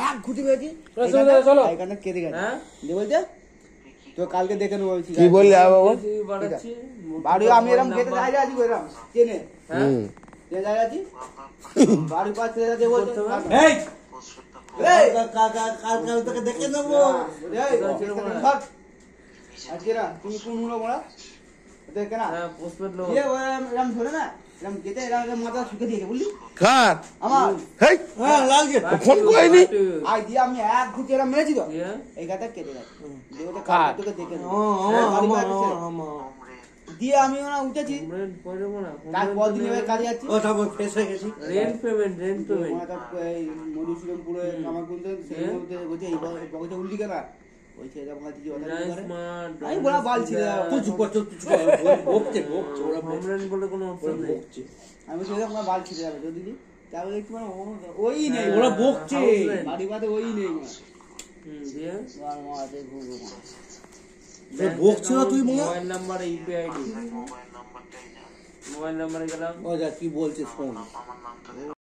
এক ঘুটি পেয়েছি চলো এখানে কেটে গেছে দিয়ে বলছে তো কালকে দেখে নেবো কি বললি বাড়ি আমি এরকম কেটে জায়গা আছি এরকম চেনে জায়গা আছি বাড়ির পাশে দিয়ে বলছে কাল তোকে দেখে নেবো আজকে না তুমি কোন হলো বলা দেখে না এরকম ধরে না এরকম কেটে এরকম মাথা শুকে দিয়েছে বুঝলি কার আমার হেই হ্যাঁ লাগছে ফোন করেনি আই দিয়ে আমি এক ঘুটি এরকম মেরেছি তো এই গাটা কেটে গেছে তোকে দেখে দিয়ে আমি ওনা উঠেছি কাজ পরদিন এবার কাজে যাচ্ছি ও তারপর ফ্রেশ হয়ে গেছি রেন্ট পেমেন্ট মধুসূদনপুরে কামার বলতে বলছে এই পকেটে উল্টি কেন ওই ছেলেটা আমার দিদি আমি বলা বাল ছিল তুই চুপ কর বকছে ওরা বলে কোনো অপশন নেই আমি ছেলে আমার বাল ছিঁড়ে যাবে তো দিদি তাহলে দেখছি মানে ওই নেই ওরা বকছে বাড়ি বাদে ওই নেই দিয়ে বকছে না তুই mobile number UPI ID mobile নাম্বারে গেলাম ও যা কি বলছিস শোন